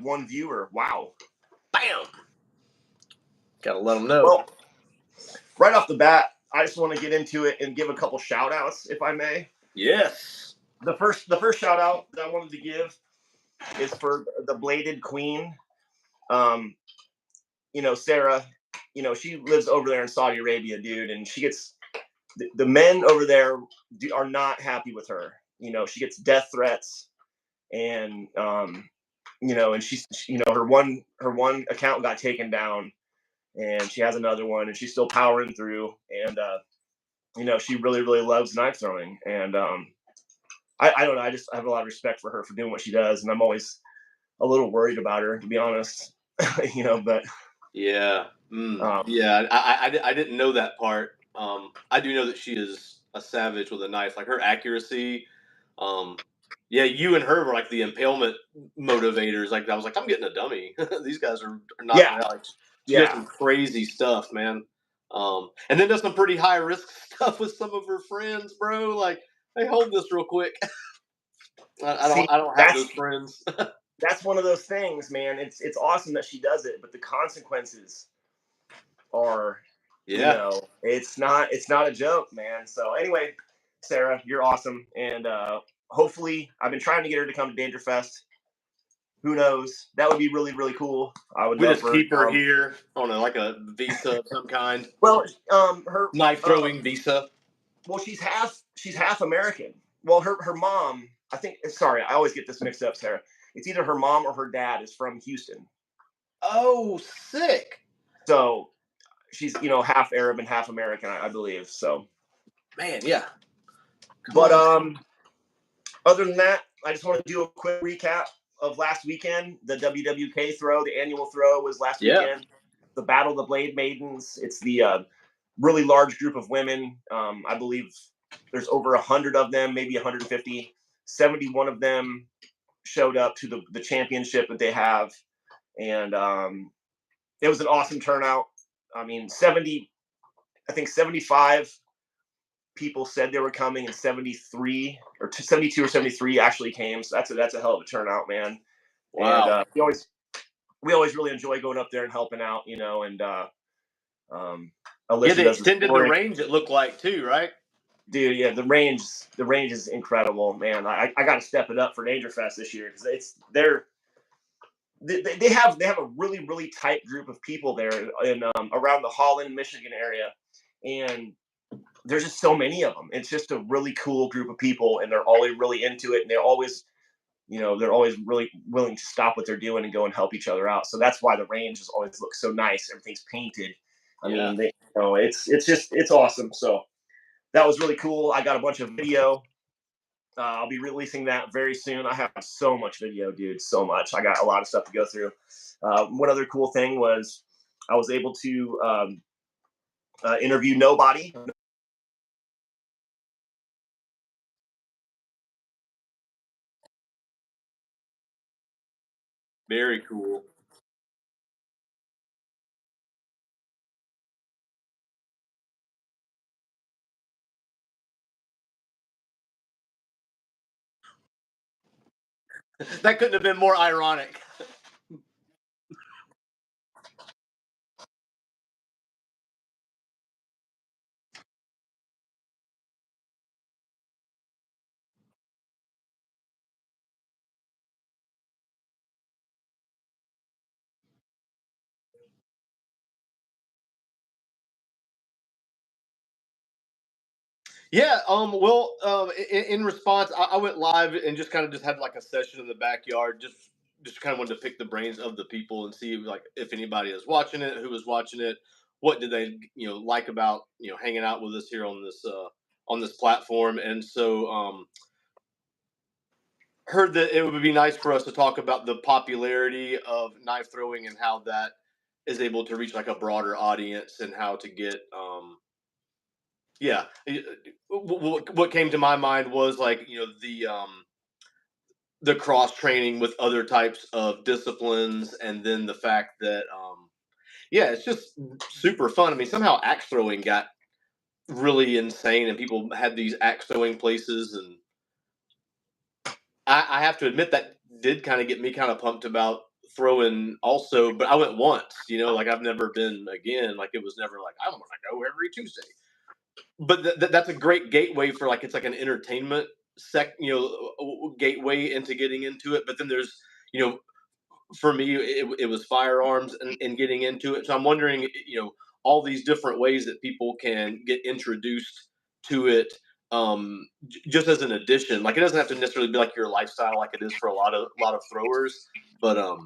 one viewer. Wow. Bam. Gotta let them know. Well, right off the bat, I just want to get into it and give a couple shout outs, if I may. Yes. The first shout out that I wanted to give is for the Bladed Queen. Sarah, she lives over there in Saudi Arabia, dude, and she gets the men over there are not happy with her. She gets death threats, and and she's her one account got taken down, and she has another one, and she's still powering through, and she really, really loves knife throwing, and I don't know, I have a lot of respect for her for doing what she does, and I'm always a little worried about her, to be honest. But yeah. Yeah, I didn't know that part. I do know that she is a savage with a knife. Like her accuracy. Yeah, you and her were like the impalement motivators. Like I was like, I'm getting a dummy. These guys are knocking out. Like, she does some crazy stuff, man. And then does some pretty high risk stuff with some of her friends, bro. Like, hey, hold this real quick. I don't have those friends. That's one of those things, man. It's awesome that she does it, but the consequences are, it's not a joke, man. So anyway, Sarah, you're awesome, and hopefully, I've been trying to get her to come to DangerFest. Who knows? That would be really, really cool. I would love just keep her here on a visa of some kind. Well, her knife throwing visa. Well, she's half American. Well, her mom, I think. Sorry, I always get this mixed up, Sarah. It's either her mom or her dad is from Houston. Oh, sick. So she's half Arab and half American, I believe. So, man, yeah. But other than that, I just want to do a quick recap of last weekend. The WWK throw, the annual throw, was last weekend. The Battle of the Blade Maidens. It's the really large group of women. I believe there's over 100 of them, maybe 150. 71 of them showed up to the championship that they have, and it was an awesome turnout. I mean, 75 people said they were coming, and 72 or 73 actually came. So that's a hell of a turnout, man. Wow. And we always really enjoy going up there and helping out, and they extended the range, it looked like, too, right? Dude, yeah, the range is incredible, man. I got to step it up for DangerFest this year, because they have a really, really tight group of people there in around the Holland, Michigan area, and there's just so many of them. It's just a really cool group of people, and they're always really into it, and they're always really willing to stop what they're doing and go and help each other out. So that's why the range has always looked so nice. Everything's painted. I mean, it's awesome. So that was really cool. I got a bunch of video. I'll be releasing that very soon. I have so much video, dude. So much. I got a lot of stuff to go through. One other cool thing was I was able to interview Nobody. Very cool. That couldn't have been more ironic. Yeah, in response, I went live and just kind of had like a session in the backyard, just kind of wanted to pick the brains of the people and see like if anybody is watching it, who was watching it, what did they like about hanging out with us here on this platform. And so heard that it would be nice for us to talk about the popularity of knife throwing and how that is able to reach like a broader audience, and how to get what came to my mind was like the cross training with other types of disciplines, and then the fact that it's just super fun. I mean, somehow axe throwing got really insane, and people had these axe throwing places, and I have to admit that did kind of get me kind of pumped about throwing also, but I went once, like I've never been again. Like it was never like, I want to go every Tuesday. But that's a great gateway for like, it's like an entertainment gateway into getting into it. But then there's, for me, it was firearms and getting into it. So I'm wondering, all these different ways that people can get introduced to it, just as an addition. Like it doesn't have to necessarily be like your lifestyle, like it is for a lot of throwers, but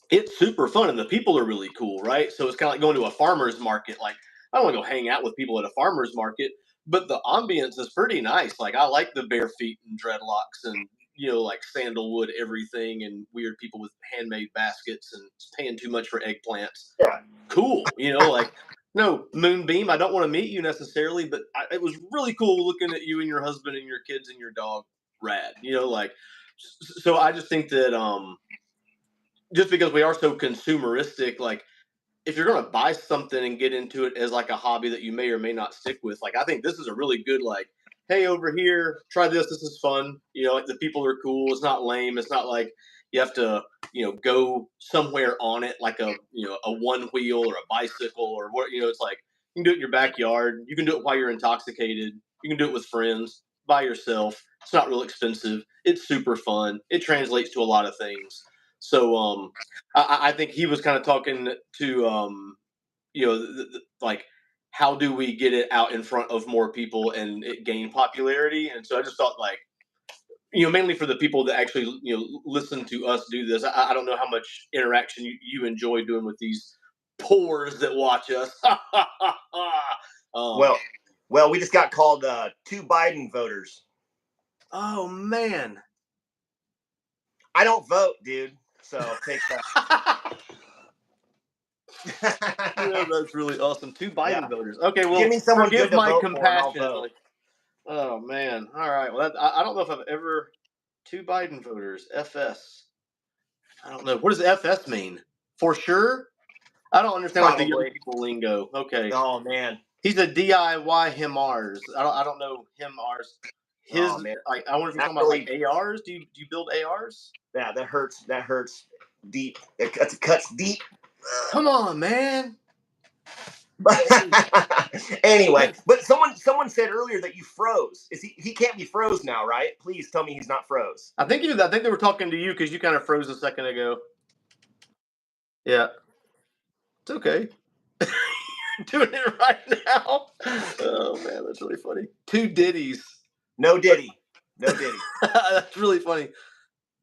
it's super fun and the people are really cool, right? So it's kind of like going to a farmer's market. Like I don't want to go hang out with people at a farmer's market, but the ambience is pretty nice. Like I like the bare feet and dreadlocks and like sandalwood everything and weird people with handmade baskets and paying too much for eggplants. Yeah. Cool. Like no, Moonbeam, I don't want to meet you necessarily, but it was really cool looking at you and your husband and your kids and your dog. Rad. So I just think that just because we are so consumeristic, like if you're going to buy something and get into it as like a hobby that you may or may not stick with, like I think this is a really good, like, hey, over here, try this. This is fun. Like the people are cool. It's not lame. It's not like you have to, go somewhere on it, like a one wheel or a bicycle or what, it's like you can do it in your backyard. You can do it while you're intoxicated. You can do it with friends, by yourself. It's not real expensive. It's super fun. It translates to a lot of things. So I think he was kind of talking to, like, how do we get it out in front of more people and it gain popularity? And so I just thought, like, mainly for the people that actually, listen to us do this. I don't know how much interaction you enjoy doing with these poors that watch us. Well, we just got called 2 Biden voters. Oh, man. I don't vote, dude. So take that. Yeah, that's really awesome. 2 Biden voters. Okay, well, give me someone forgive good to my vote compassion. for and I'll vote. Like, oh man! All right. Well, I don't know if I've ever 2 Biden voters. FS. I don't know. What does FS mean? For sure. I don't understand like the young people lingo. Okay. Oh man. He's a DIY himars. I don't know himars. His like I wonder if you're talking about like ARs. Do you build ARs? Yeah, that hurts. That hurts deep. It cuts deep. Come on, man. Anyway, but someone said earlier that you froze. He can't be froze now, right? Please tell me he's not froze. I think they were talking to you because you kind of froze a second ago. Yeah. It's okay. Doing it right now. Oh man, that's really funny. 2 ditties. No Diddy. No Diddy. That's really funny.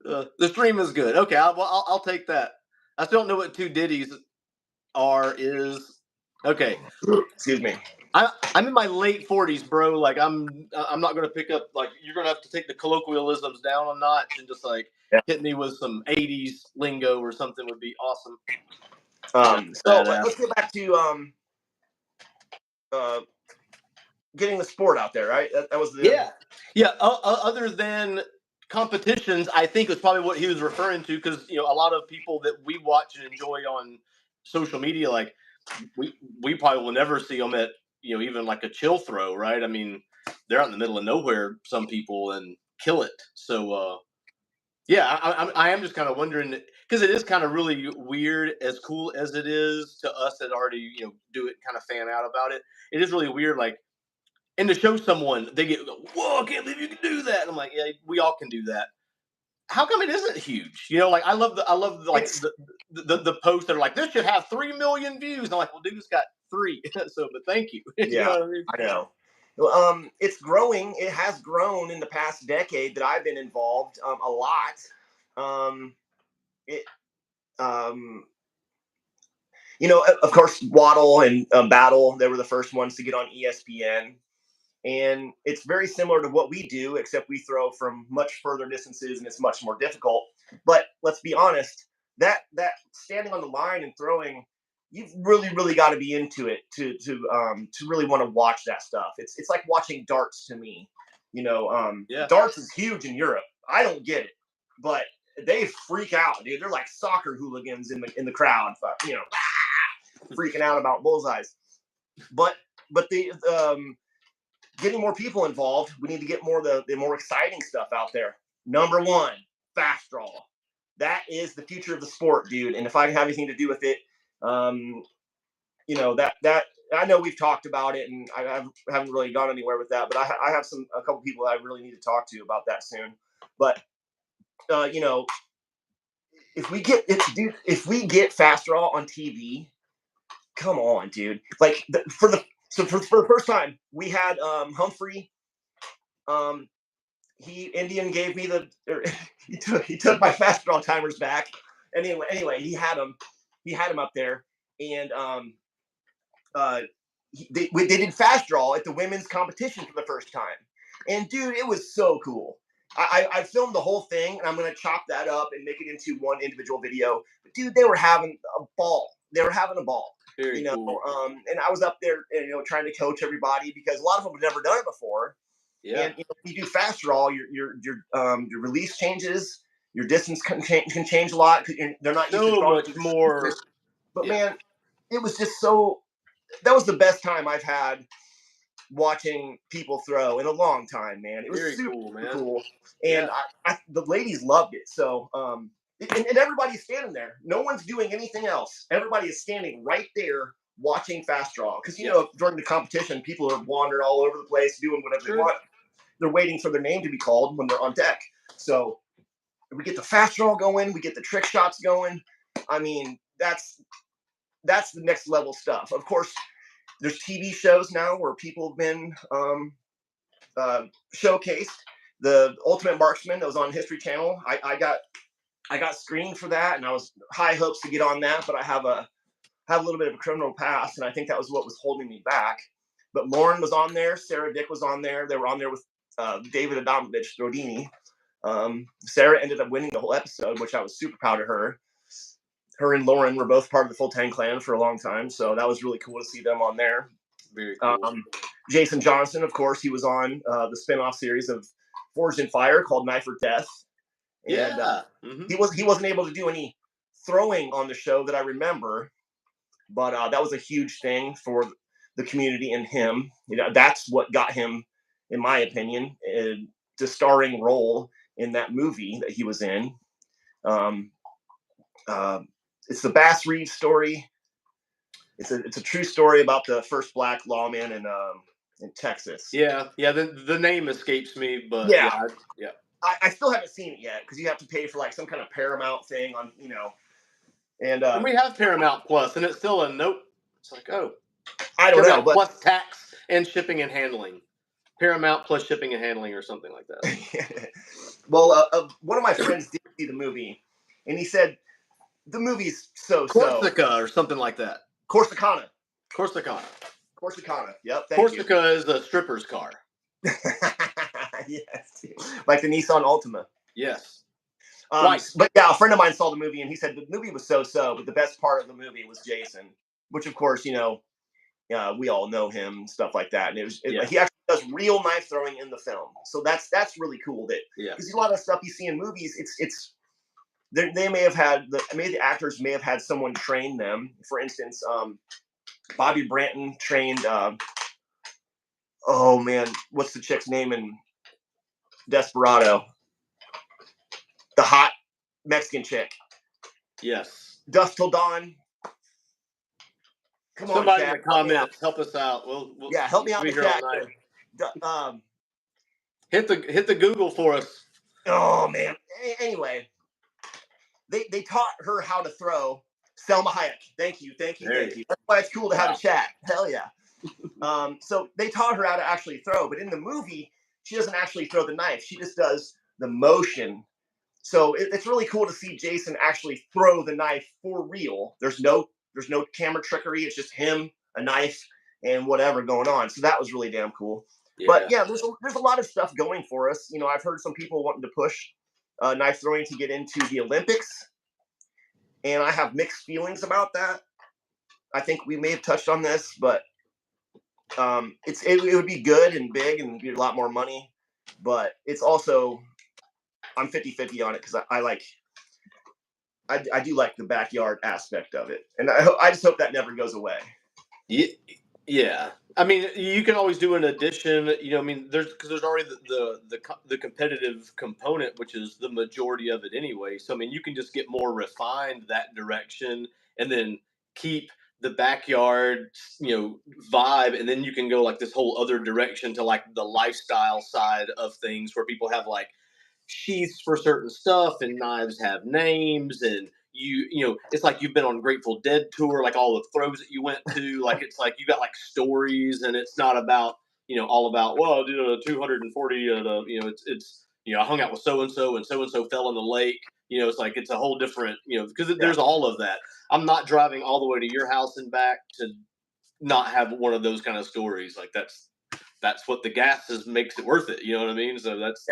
The stream is good. Okay, I'll take that. I still don't know what 2 ditties is. Okay. Excuse me. I'm in my late 40s, bro. Like I'm not gonna pick up. Like you're gonna have to take the colloquialisms down a notch and just like hit me with some 80s lingo or something would be awesome. So let's get back to getting the sport out there, right? That was the Other than competitions, I think was probably what he was referring to because a lot of people that we watch and enjoy on social media, like we probably will never see them at even like a chill throw, right? I mean, they're out in the middle of nowhere, some people, and kill it. So I am just kind of wondering because it is kind of really weird, as cool as it is to us that already do it, kind of fan out about it. It is really weird, like. And to show someone, they get, whoa, I can't believe you can do that. And I'm like, yeah, we all can do that. How come it isn't huge? Like I love the posts that are like, this should have 3 million views. And I'm like, well, dude, it's got 3. So, but thank you. Yeah, you know what I mean? I know. Well, it's growing. It has grown in the past decade that I've been involved a lot. Of course, Waddle and Battle, they were the first ones to get on ESPN. And it's very similar to what we do, except we throw from much further distances and it's much more difficult. But let's be honest, that standing on the line and throwing, you've really, really got to be into it to really want to watch that stuff. It's like watching darts to me. Darts is huge in Europe. I don't get it, but they freak out, dude. They're like soccer hooligans in the crowd, freaking out about bullseyes. But the getting more people involved, we need to get more the more exciting stuff out there. Number 1, fast draw. that is the future of the sport, dude. And if I can have anything to do with it, that I know we've talked about it, and I haven't really gone anywhere with that. But I have a couple people I really need to talk to about that soon. But if we get Fast Draw on TV, come on, dude. Like for the first time, we had Humphrey. Indian gave me he took my Fast Draw timers back. Anyway, he had him up there, and they did Fast Draw at the women's competition for the first time, and dude, it was so cool. I filmed the whole thing, and I'm gonna chop that up and make it into one individual video. But dude, they were having a ball. Very cool. And I was up there, trying to coach everybody because a lot of them have never done it before. Yeah. And you do Fast Draw, your release changes, your distance can change a lot. They're not so much more. But man, it was just so. That was the best time I've had watching people throw in a long time, man. It was very super cool, and the ladies loved it. So, and everybody's standing there. No one's doing anything else. Everybody is standing right there watching Fast Draw because during the competition, people are wandering all over the place doing whatever they want. They're waiting for their name to be called when they're on deck. So we get the Fast Draw going, we get the trick shots going. I mean, that's the next level stuff. Of course, there's TV shows now where people have been showcased. The Ultimate Marksman that was on History Channel. I got screened for that, and I was high hopes to get on that, but I have a little bit of a criminal past, and I think that was what was holding me back. But Lauren was on there, Sarah Dick was on there. They were on there with David Adamovich Rodini. Sarah ended up winning the whole episode, which I was super proud of her. Her and Lauren were both part of the Full Tang Clan for a long time, so that was really cool to see them on there. Very cool. Jason Johnson, of course, he was on the spinoff series of Forged in Fire called Knife or Death. And he wasn't able to do any throwing on the show that I remember, but that was a huge thing for the community and him. That's what got him, in my opinion, the starring role in that movie that he was in. It's the Bass Reeves story. It's a true story about the first black lawman in Texas. Yeah. The name escapes me, but yeah. I still haven't seen it yet because you have to pay for like some kind of Paramount thing on, and we have Paramount Plus, and it's still a nope. It's like, I don't know, but plus tax and shipping and handling. Paramount plus shipping and handling, or something like that. Well, one of my friends did see the movie, and he said the movie's Corsica or something like that. Corsicana. Yep. Corsica is a stripper's car. Yes, like the Nissan Altima. Yes. But yeah, a friend of mine saw the movie, and he said the movie was so-so, but the best part of the movie was Jason, which of course, we all know him and stuff like that. And like, he actually does real knife throwing in the film, so that's really cool. Because a lot of stuff you see in movies, they may have had the actors may have had someone train them. For instance, Bobby Branton trained. Oh man, what's the chick's name in Desperado? The hot Mexican chick. Yes. Dusk Till Dawn. Come Somebody on, in the comments, help us out. We'll help me out in the chat. Hit the Google for us. Oh man. Anyway, they taught her how to throw. Selma Hayek. Thank you. That's why it's cool to have a chat. Hell yeah. So they taught her how to actually throw, but in the movie, she doesn't actually throw the knife. She just does the motion. So it's really cool to see Jason actually throw the knife for real. There's no camera trickery. It's just him, a knife, and whatever going on. So that was really damn cool. Yeah. But yeah, there's a lot of stuff going for us. I've heard some people wanting to push knife throwing to get into the Olympics, and I have mixed feelings about that. I think we may have touched on this, but it would be good and big and be a lot more money, but it's also I'm 50-50 on it because I do like the backyard aspect of it, and I just hope that never goes away. Yeah, I mean, you can always do an addition. I mean, there's already the competitive component, which is the majority of it anyway. So I mean, you can just get more refined that direction, and then keep the backyard, vibe, and then you can go like this whole other direction to like the lifestyle side of things, where people have like sheaths for certain stuff, and knives have names, and it's like you've been on Grateful Dead tour, like all the throws that you went to, like it's like you got like stories, and it's not about all about, well, I did a 240 at a, it's I hung out with so and so fell in the lake. It's like it's a whole different, because there's all of that. I'm not driving all the way to your house and back to not have one of those kind of stories. Like that's what the gas makes it worth it. You know what I mean? So that's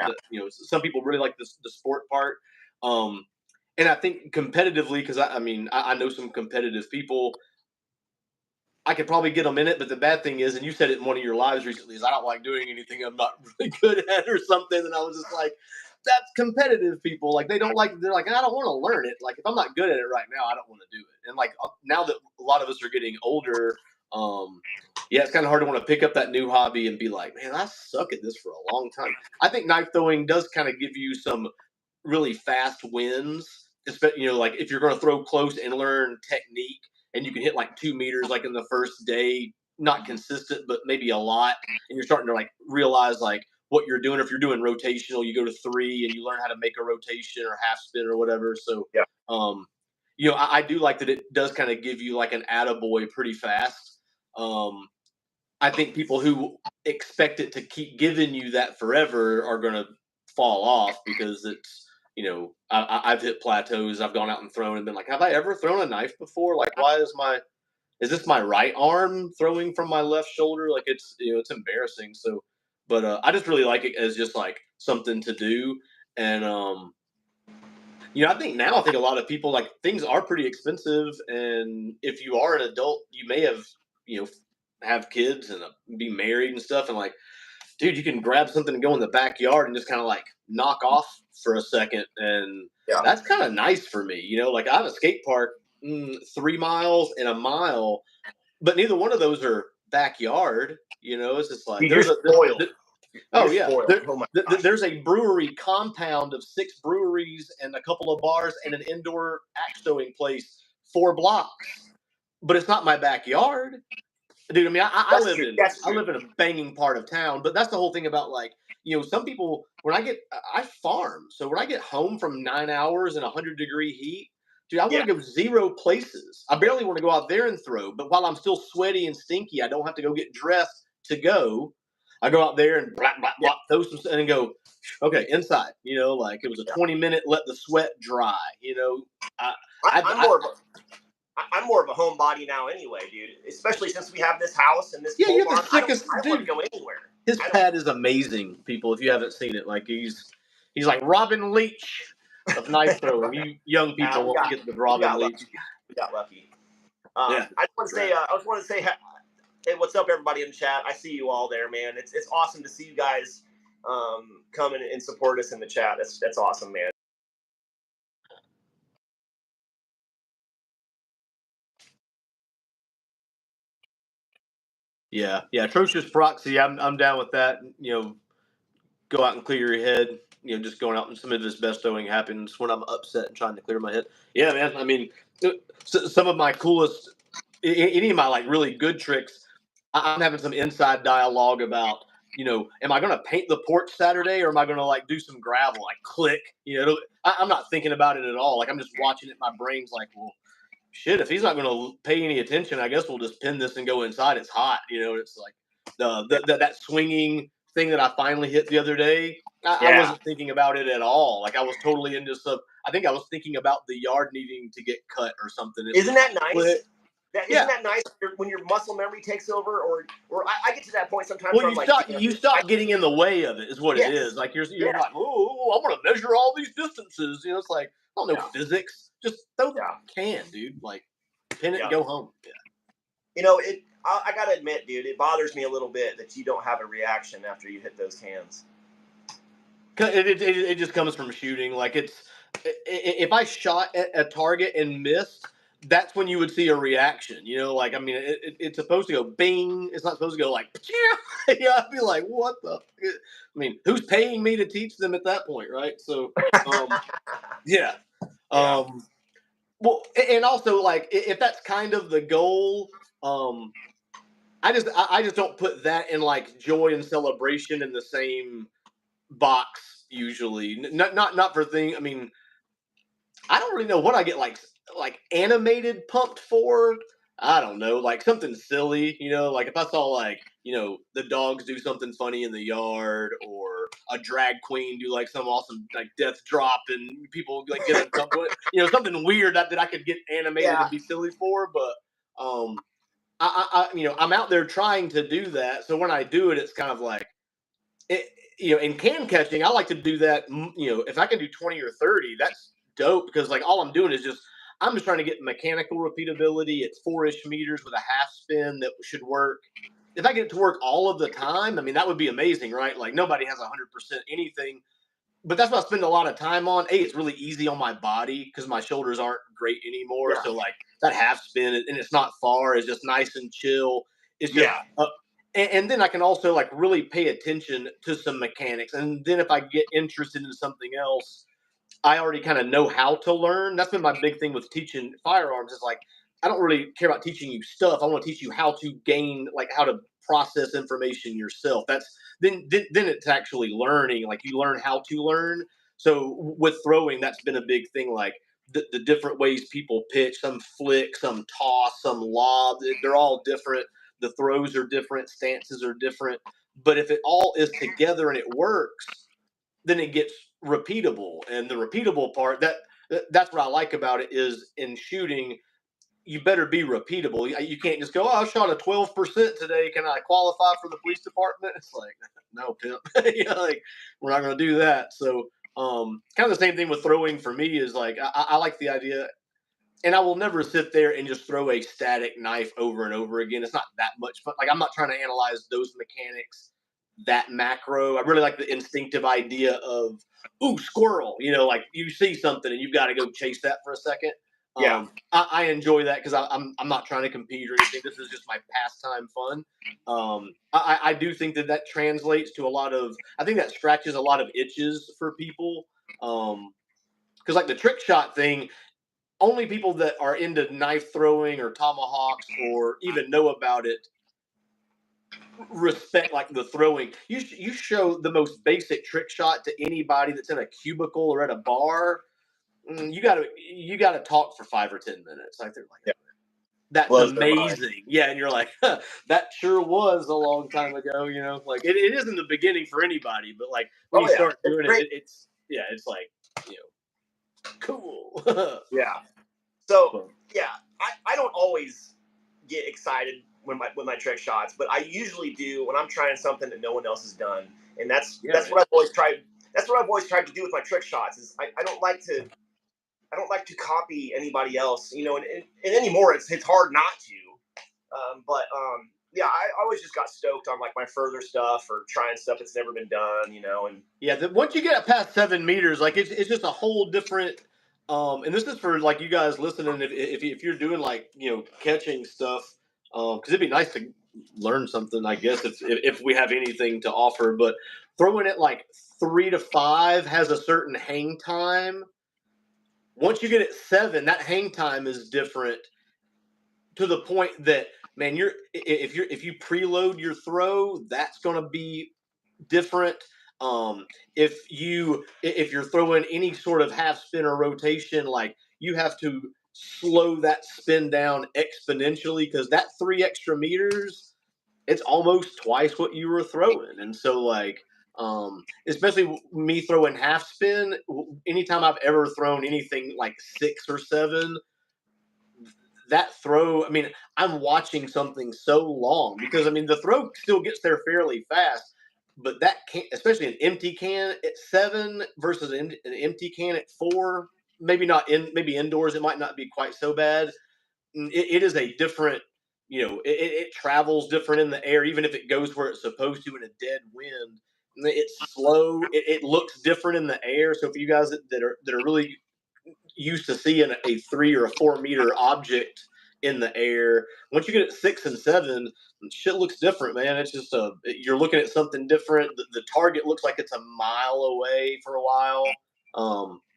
some people really like the sport part. And I think competitively, because I know some competitive people. I could probably get them in it, but the bad thing is, and you said it in one of your lives recently, is I don't like doing anything I'm not really good at or something. And I was just like, that's competitive people. Like they're like, I don't want to learn it. Like if I'm not good at it right now, I don't want to do it. And like now that a lot of us are getting older, it's kind of hard to want to pick up that new hobby and be like, man, I suck at this for a long time. I think knife throwing does kind of give you some really fast wins, especially, like if you're going to throw close and learn technique, and you can hit like 2 meters like in the first day, not consistent, but maybe a lot, and you're starting to like realize like what you're doing. If you're doing rotational, you go to 3 and you learn how to make a rotation or half spin or whatever. So I do like that it does kind of give you like an attaboy pretty fast. I think people who expect it to keep giving you that forever are going to fall off, because it's, I've hit plateaus. I've gone out and thrown and been like, have I ever thrown a knife before? Like, is this my right arm throwing from my left shoulder? Like it's, it's embarrassing. So, but I just really like it as just like something to do. And, I think a lot of people, like, things are pretty expensive. And if you are an adult, you may have, have kids and be married and stuff. And like, dude, you can grab something and go in the backyard and just kind of like knock off for a second. And that's kind of nice for me. Like I have a skate park 3 miles and a mile, but neither one of those are backyard. It's just like, you're spoiled. There's a brewery compound of 6 breweries and a couple of bars and an indoor axe throwing place 4 blocks, but it's not my backyard. Dude, I mean, I live in a banging part of town, but that's the whole thing about like, some people, I farm. So when I get home from 9 hours in 100-degree heat, dude, I want to go 0 places. I barely want to go out there and throw, but while I'm still sweaty and stinky, I don't have to go get dressed to go. I go out there and throw some and go, okay, inside, like it was a 20-minute, let the sweat dry, I'm more of a homebody now anyway, dude. Especially since we have this house and this you're the sickest I don't want to go anywhere. His pad is amazing, people. If you haven't seen it, like he's like Robin Leach of knife throwing. You young people won't get the Robin Leach. We got lucky. I just want to say, hey, what's up, everybody in the chat? I see you all there, man. It's awesome to see you guys come and support us in the chat. That's awesome, man. Yeah, atrocious proxy. I'm down with that. Go out and clear your head. Just going out and some of this best throwing happens when I'm upset and trying to clear my head. Yeah, man. I mean, some of my coolest, any of my like really good tricks, I'm having some inside dialogue about, am I going to paint the porch Saturday, or am I going to like do some gravel, like click? I'm not thinking about it at all. Like I'm just watching it. My brain's like, well, shit, if he's not going to pay any attention, I guess we'll just pin this and go inside. It's hot. It's like that swinging thing that I finally hit the other day. I wasn't thinking about it at all. Like I was totally into stuff. I think I was thinking about the yard needing to get cut or something. Isn't that nice? Isn't that nice when your muscle memory takes over, or I get to that point sometimes. Well, you stop getting in the way of it, is what it is. Like you're like, oh, I want to measure all these distances. It's like, I don't know physics. Just throw the can, dude. Like pin it and go home. Yeah. I gotta admit, dude, it bothers me a little bit that you don't have a reaction after you hit those cans. It just comes from shooting. Like if I shot at a target and missed, that's when you would see a reaction, like, I mean, it's supposed to go bing. It's not supposed to go like, yeah. I'd be like, what the, I mean, who's paying me to teach them at that point? Right. So, yeah. Well, and also like, if that's kind of the goal, I just don't put that in like joy and celebration in the same box usually. Not for thing. I mean, I don't really know what I get like animated pumped for. I don't know, like something silly, like if I saw like, the dogs do something funny in the yard, or a drag queen do like some awesome like death drop and people like get something weird that I could get animated and be silly for. But I'm out there trying to do that. So when I do it, it's kind of like it, in can catching, I like to do that. If I can do 20 or 30, that's dope, because like all I'm doing is I'm just trying to get mechanical repeatability. It's 4-ish meters with a half spin that should work. If I get it to work all of the time, I mean, that would be amazing, right? Like nobody has 100% anything, but that's what I spend a lot of time on. It's really easy on my body because my shoulders aren't great anymore. Yeah. So like that half spin, and it's not far, is just nice and chill. It's just, and then I can also like really pay attention to some mechanics. And then if I get interested in something else, I already kind of know how to learn. That's been my big thing with teaching firearms, is like, I don't really care about teaching you stuff. I want to teach you how to gain, like how to process information yourself. That's then it's actually learning. Like you learn how to learn. So with throwing, that's been a big thing. Like the different ways people pitch, some flick, some toss, some lob, they're all different. The throws are different, stances are different. But if it all is together and it works, then it gets repeatable. And the repeatable part, that's what I like about it, is in shooting, you better be repeatable. You can't just go, I shot a 12% today, can I qualify for the police department? It's like, no, pimp. Like we're not going to do that. So kind of the same thing with throwing for me, is like I like the idea, and I will never sit there and just throw a static knife over and over again. It's not that much fun. Like I'm not trying to analyze those mechanics that macro. I really like the instinctive idea of, ooh, squirrel. Like you see something and you've got to go chase that for a second. Yeah, I enjoy that because I'm not trying to compete or anything. This is just my pastime fun. I do think that translates to a lot of. I think that scratches a lot of itches for people. Because like the trick shot thing, only people that are into knife throwing or tomahawks or even know about it respect like the throwing. You show the most basic trick shot to anybody that's in a cubicle or at a bar, you gotta talk for 5 or 10 minutes. Like they're like, that's amazing. Yeah, and you're like, that sure was a long time ago. Like it is in the beginning for anybody, but like when you start doing it's like, cool. Yeah. So yeah, I don't always get excited when my trick shots, but I usually do when I'm trying something that no one else has done, and that's what I've always tried. That's what I've always tried to do with my trick shots. Is I don't like to copy anybody else, and anymore it's hard not to. Yeah, I always just got stoked on like my further stuff or trying stuff that's never been done, and yeah, once you get past 7 meters, like it's just a whole different. And this is for like you guys listening, if you're doing like catching stuff, because it'd be nice to learn something, I guess, if we have anything to offer. But throwing it like 3 to 5 has a certain hang time. Once you get at 7, that hang time is different, to the point that, man, if you preload your throw, that's going to be different. If you're throwing any sort of half spin or rotation, like you have to slow that spin down exponentially, because that 3 extra meters, it's almost twice what you were throwing. And so like, especially me throwing half spin, anytime I've ever thrown anything like 6 or 7, that throw, I mean, I'm watching something so long, because I mean the throw still gets there fairly fast, but that can, especially an empty can at 7 versus an empty can at 4, maybe not maybe indoors it might not be quite so bad. It is a different, it travels different in the air, even if it goes where it's supposed to in a dead wind. It's slow. It looks different in the air. So for you guys that are really used to seeing a 3 or a 4 meter object in the air. Once you get at 6 and 7, shit looks different, man. It's just you're looking at something different. The target looks like it's a mile away for a while.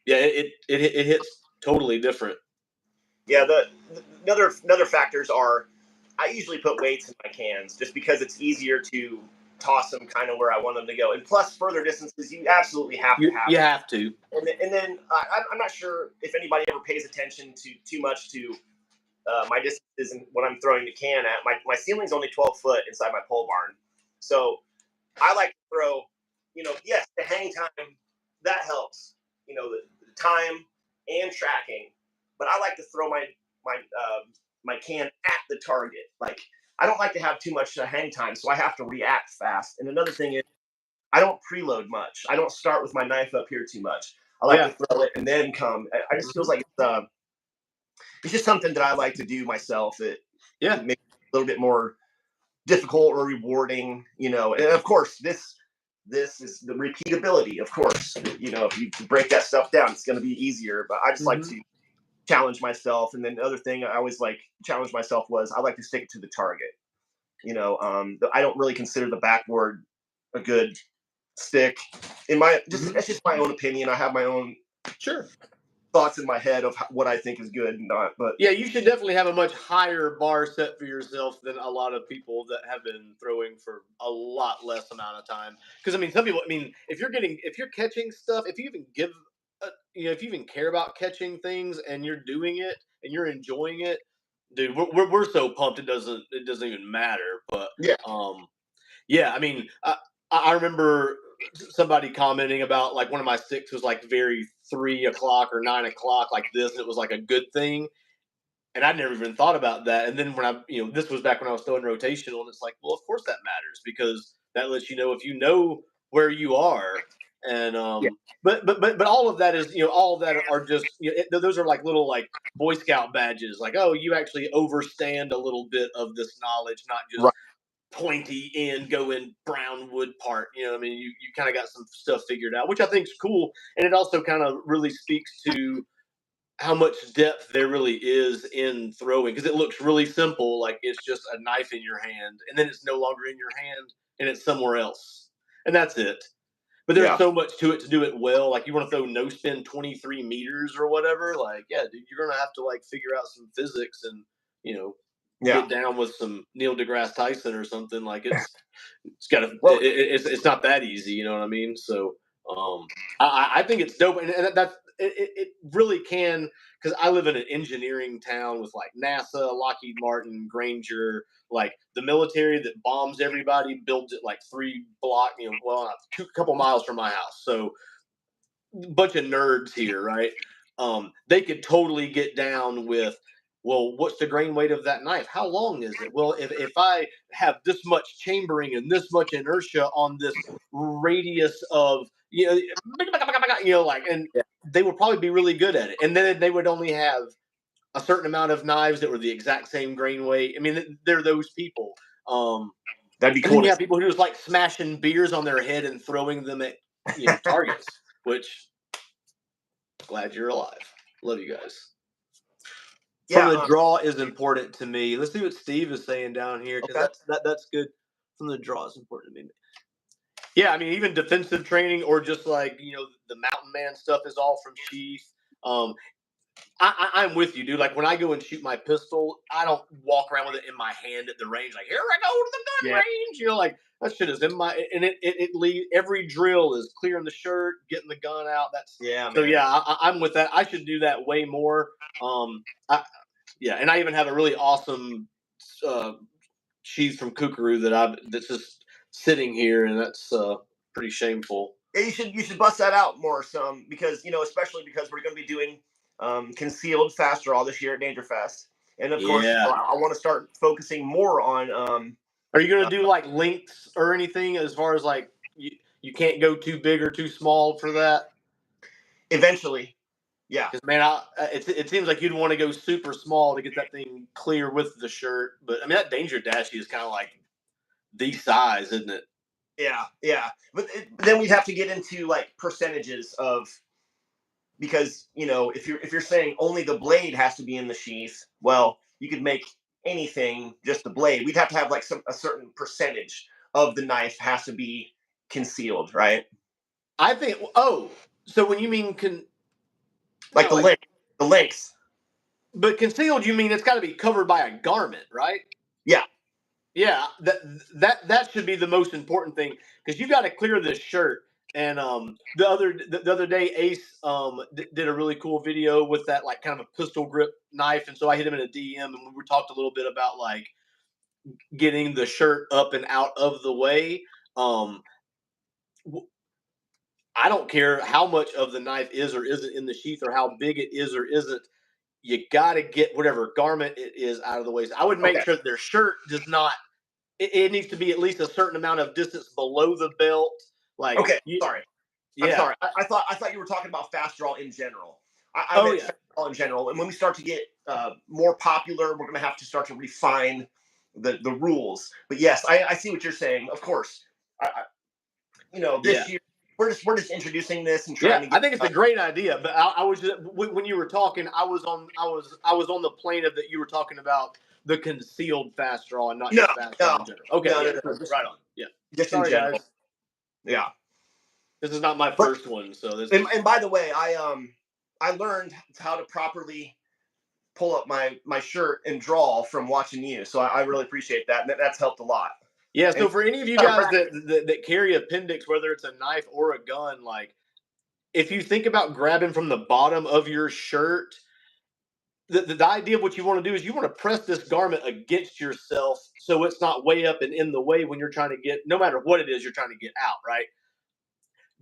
It hits totally different. Yeah, another factors are I usually put weights in my cans just because it's easier to toss them kind of where I want them to go. And plus, further distances, you absolutely have to have. You have to. And then I'm not sure if anybody ever pays attention to too much to my distances and what I'm throwing the can at. My ceiling's only 12 foot inside my pole barn. So I like to throw, yes, the hang time, that helps. The time and tracking. But I like to throw my can at the target. Like, I don't like to have too much hang time, so I have to react fast. And another thing is, I don't preload much. I don't start with my knife up here too much. I like to throw it and then come. I just feels like it's just something that I like to do myself. It makes it a little bit more difficult or rewarding, And of course, this is the repeatability. Of course, if you break that stuff down, it's going to be easier. But I just like to challenge myself. And then the other thing I always challenge myself was I like to stick it to the target. I don't really consider the backboard a good stick. That's just my own opinion. I have my own thoughts in my head of what I think is good and not. But yeah, you should definitely have a much higher bar set for yourself than a lot of people that have been throwing for a lot less amount of time. Because some people, if you're catching stuff, if you even give, if you even care about catching things and you're doing it and you're enjoying it, dude, we're so pumped it doesn't even matter. But I remember somebody commenting about like one of my sticks was like very 3 o'clock or 9 o'clock like this, and it was like a good thing. And I'd never even thought about that. And then when this was back when I was still in rotational, and it's like, well, of course that matters because that lets you know if you know where you are. And but all of that is all of that are just those are like little like Boy Scout badges. Like, oh, you actually overstand a little bit of this knowledge, not just pointy end go in brown wood part. You kind of got some stuff figured out, which I think is cool. And it also kind of really speaks to how much depth there really is in throwing, because it looks really simple, like it's just a knife in your hand, and then it's no longer in your hand and it's somewhere else, and that's it. But there's so much to it to do it well. Like, you want to throw no spin 23 meters or whatever, like, yeah, dude, you're gonna have to like figure out some physics and get down with some Neil deGrasse Tyson or something. Like, it's not that easy, you know what I mean? So I think it's dope, and that's it really can, because I live in an engineering town with like NASA, Lockheed Martin, Granger, like the military that bombs everybody builds it like 3 block, a couple miles from my house. So a bunch of nerds here, right? They could totally get down with, well, what's the grain weight of that knife? How long is it? Well, if I have this much chambering and this much inertia on this radius of, and they would probably be really good at it. And then they would only have a certain amount of knives that were the exact same grain weight. They're those people. That'd be cool. And you have people who just like smashing beers on their head and throwing them at targets, which, glad you're alive. Love you guys. From the draw is important to me. Let's see what Steve is saying down here, because that's good. From the draw is important to me. Yeah, even defensive training, or just like the mountain man stuff is all from Chief. I'm with you, dude. Like, when I go and shoot my pistol, I don't walk around with it in my hand at the range. Like, here I go to the gun range. Like, that shit is in my, and it leads, every drill is clearing the shirt, getting the gun out. I'm with that. I should do that way more. And I even have a really awesome sheath from Kookaroo that's just sitting here, and that's pretty shameful. Yeah, you should bust that out more because especially because we're going to be doing concealed fast draw this year at DangerFest, and of course I want to start focusing more on. Are you going to do like lengths or anything, as far as like you can't go too big or too small for that? Eventually, yeah. Because, man, it seems like you'd want to go super small to get that thing clear with the shirt, but that Danger Dashie is kind of like the size, isn't it? Yeah. But then we'd have to get into like percentages of because if you're saying only the blade has to be in the sheath, well, you could make anything just the blade. We'd have to have like a certain percentage of the knife has to be concealed, right? I think. Oh, so when you mean like the length. But concealed, you mean it's got to be covered by a garment, right? Yeah. Yeah, that should be the most important thing, because you got to clear this shirt. And the other day, Ace did a really cool video with that like kind of a pistol grip knife, and so I hit him in a DM, and we talked a little bit about like getting the shirt up and out of the way. I don't care how much of the knife is or isn't in the sheath, or how big it is or isn't. You got to get whatever garment it is out of the way. So I would make sure that their shirt does not. It needs to be at least a certain amount of distance below the belt. Like, sorry. Yeah. I'm sorry. I thought you were talking about fast draw in general. I meant fast draw in general. And when we start to get more popular, we're going to have to start to refine the rules. But yes, I see what you're saying. Of course, this year we're just introducing this and trying to get. I think it's a great idea. But I was just, when you were talking, I was on the plane of that you were talking about the concealed fast draw and not just fast draw in general. Okay, right on. Yeah, just in general. Guys. Yeah, this is not my first one, so this. And by the way, I learned how to properly pull up my shirt and draw from watching you, so I really appreciate that, and that's helped a lot. Yeah, so for any of you guys that carry appendix, whether it's a knife or a gun, like if you think about grabbing from the bottom of your shirt. The idea of what you want to do is you want to press this garment against yourself so it's not way up and in the way when you're trying to get, no matter what it is you're trying to get out, right?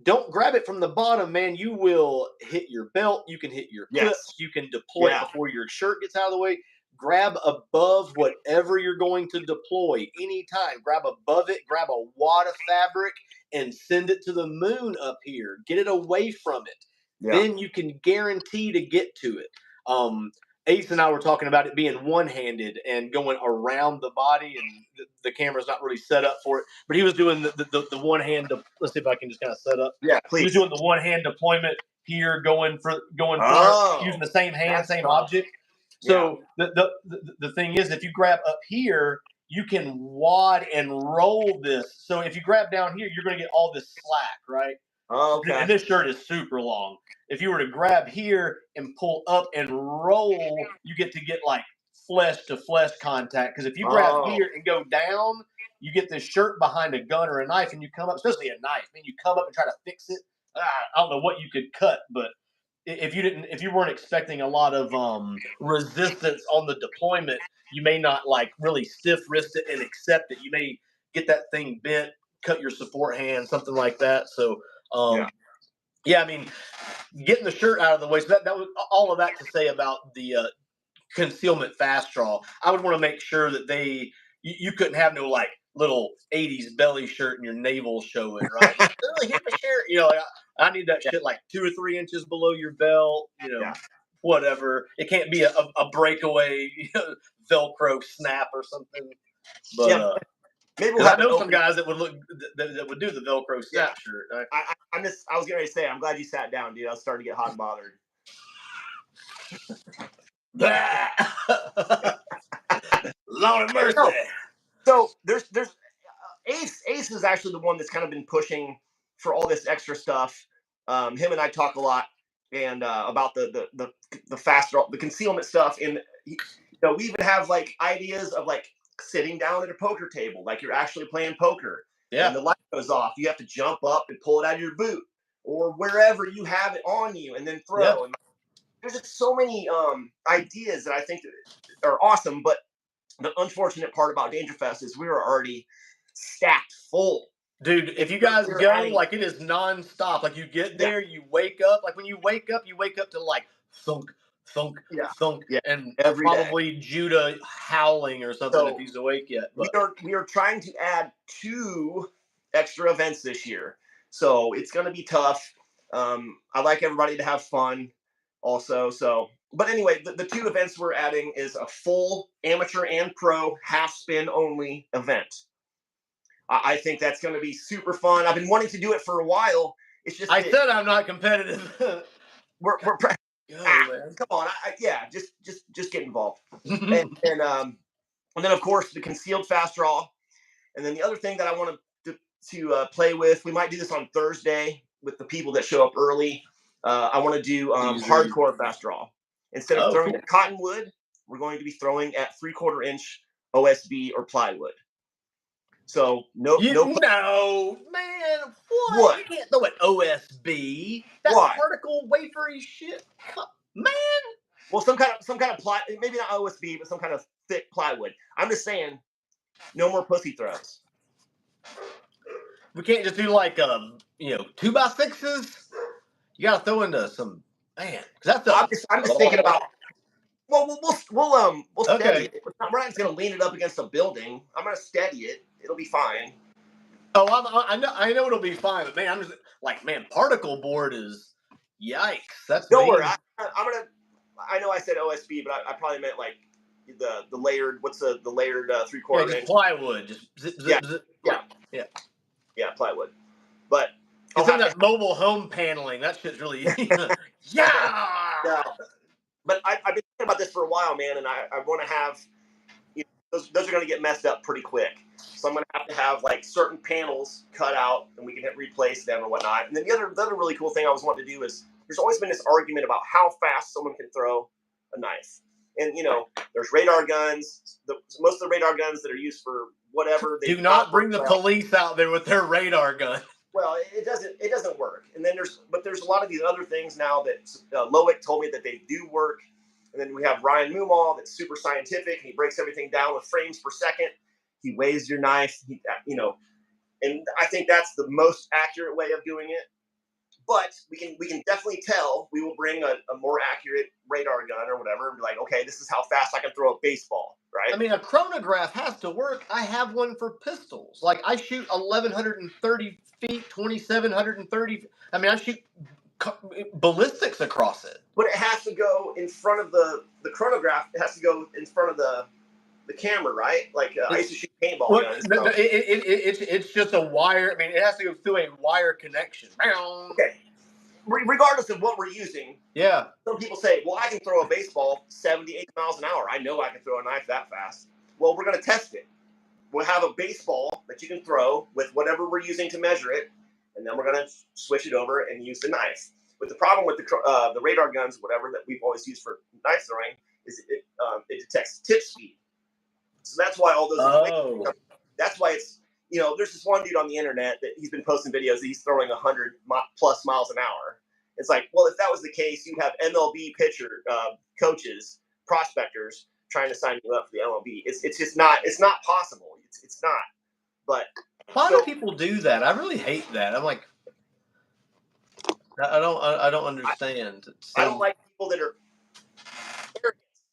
Don't grab it from the bottom, man. You will hit your belt. You can hit your clips. You can deploy it before your shirt gets out of the way. Grab above whatever you're going to deploy anytime. Grab above it. Grab a wad of fabric and send it to the moon up here. Get it away from it. Yeah. Then you can guarantee to get to it. Ace and I were talking about it being one-handed and going around the body, and the camera's not really set up for it. But he was doing the one-hand. Let's see if I can just kind of set up. Yeah, please. He was doing the one-hand deployment here, going for using the same hand, same object. So the thing is, if you grab up here, you can wad and roll this. So if you grab down here, you're going to get all this slack, right? Oh, okay. And this shirt is super long. If you were to grab here and pull up and roll, you get like flesh to flesh contact. Because if you grab here and go down, you get this shirt behind a gun or a knife, and you come up, especially a knife, and you come up and try to fix it. I don't know what you could cut, but if you weren't expecting a lot of resistance on the deployment, you may not like really stiff wrist it and accept it. You may get that thing bent, cut your support hand, something like that. So. Yeah, I mean, getting the shirt out of the way. So that was all of that to say about the concealment fast draw. I would want to make sure that you couldn't have no like little 80s belly shirt and your navel showing, right? Really hit my shirt. Like, I need that shit like 2 or 3 inches below your belt, whatever. It can't be a breakaway Velcro snap or something. But maybe I know some guys that would would do the Velcro snap shirt. I was getting ready to say, I'm glad you sat down, dude. I was starting to get hot and bothered. Lord have mercy. So there's Ace is actually the one that's kind of been pushing for all this extra stuff. Him and I talk a lot and about the fast draw, the concealment stuff. And we even have like ideas of like sitting down at a poker table, like you're actually playing poker. Yeah. And the light goes off. You have to jump up and pull it out of your boot or wherever you have it on you and then throw. Yeah. And there's just so many ideas that I think are awesome. But the unfortunate part about DangerFest is we were already stacked full. Dude, if you guys go, like it is nonstop. Like you get there, you wake up. Like when you wake up to like thunk, thunk, thunk, and probably Judah howling or something if he's awake yet. But we are trying to add 2 extra events this year, so it's going to be tough. I like everybody to have fun, also. So, but anyway, the 2 events we're adding is a full amateur and pro half spin only event. I think that's going to be super fun. I've been wanting to do it for a while. It's just I said I'm not competitive. we're man. Come on, just get involved. and then of course the concealed fast draw, and then the other thing that I want to play with. We might do this on Thursday with the people that show up early. I want to do hardcore fast draw. Instead of throwing at cottonwood, we're going to be throwing at 3/4 inch OSB or plywood. So no, man. What? You can't throw at OSB. That particle wafery shit, man. Well, some kind of ply, maybe not OSB, but some kind of thick plywood. I'm just saying, no more pussy throws. We can't just do like 2x6s. You gotta throw into some, man. That's I'm just thinking about. Well, we'll steady it. We're not just gonna lean it up against a building. I'm gonna steady it. It'll be fine. Oh, I know it'll be fine. But man, I'm just like, man, particle board is yikes. That's don't worry. I know I said OSB, but I probably meant like the layered. What's the layered 3/4 inch plywood? Just zip. Yeah, plywood. But some of that mobile home paneling, that shit's really yeah. But I've been thinking about this for a while, man, and I want to have those are going to get messed up pretty quick. So I'm going to have like certain panels cut out, and we can replace them or whatnot. And then the other really cool thing I was wanting to do is there's always been this argument about how fast someone can throw a knife. And there's radar guns. Most of the radar guns that are used for whatever. Do not bring the police out there with their radar gun. Well, it doesn't work. And then there's a lot of these other things now that Loic told me that they do work. And then we have Ryan Moomaw that's super scientific. He breaks everything down with frames per second. He weighs your knife. And I think that's the most accurate way of doing it. But we can definitely tell. We will bring a more accurate radar gun or whatever and be like, okay, this is how fast I can throw a baseball, right? I mean, a chronograph has to work. I have one for pistols. Like, I shoot 1,130 feet, 2,730. I mean, I shoot ballistics across it. But it has to go in front of the chronograph. It has to go in front of the camera, right? Like I used to shoot paintball guns. So. It's just a wire. I mean, it has to go through a wire connection. Okay. Regardless of what we're using. Yeah. Some people say, well, I can throw a baseball 78 miles an hour. I know I can throw a knife that fast. Well, we're going to test it. We'll have a baseball that you can throw with whatever we're using to measure it, and then we're going to switch it over and use the knife. But the problem with the radar guns, whatever, that we've always used for knife throwing is it detects tip speed. So that's why all those. That's why it's there's this one dude on the internet that he's been posting videos that he's throwing 100+ miles an hour. It's like, well, if that was the case, you'd have MLB pitcher coaches, prospectors trying to sign you up for the MLB. It's just not. It's not possible. It's not. But why do people do that? I really hate that. I'm like, I don't understand. I don't like people that are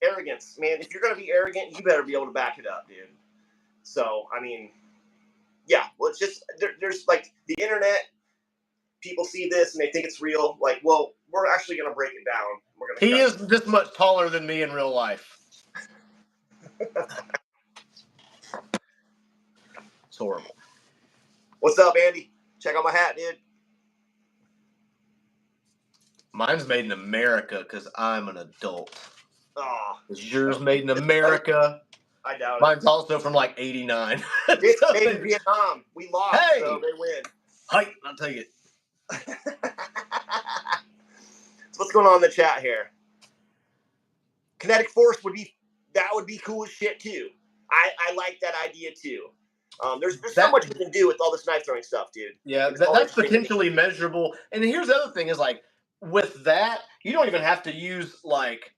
arrogance, man. If you're gonna be arrogant, you better be able to back it up, dude. So I mean, yeah. Well, it's just there's like the internet. People see this and they think it's real. Like, well, we're actually gonna break it down. He is this much taller than me in real life. It's horrible. What's up, Andy? Check out my hat, dude. Mine's made in America because I'm an adult. Oh, is yours made in America? I doubt it. Mine's also from like '89. It's made in Vietnam. We lost, so they win. Height, I'll take it. So what's going on in the chat here? Kinetic force would be cool as shit too. I like that idea too. There's so much we can do with all this knife throwing stuff, dude. Yeah, that's potentially measurable. And here's the other thing is like with that, you don't even have to use like.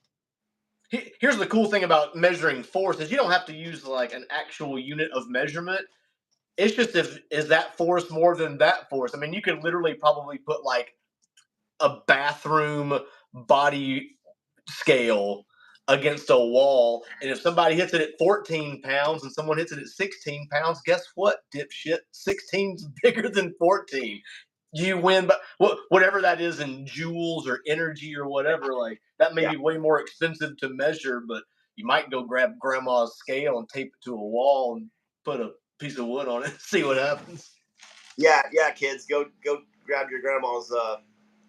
Here's the cool thing about measuring force is you don't have to use like an actual unit of measurement. It's just is that force more than that force? I mean, you could literally probably put like a bathroom body scale against a wall, and if somebody hits it at 14 pounds and someone hits it at 16 pounds, guess what, dipshit? 16's bigger than 14. You win, but whatever that is in joules or energy or whatever, like that may be way more expensive to measure, but you might go grab grandma's scale and tape it to a wall and put a piece of wood on it and see what happens. Yeah, kids, go grab your grandma's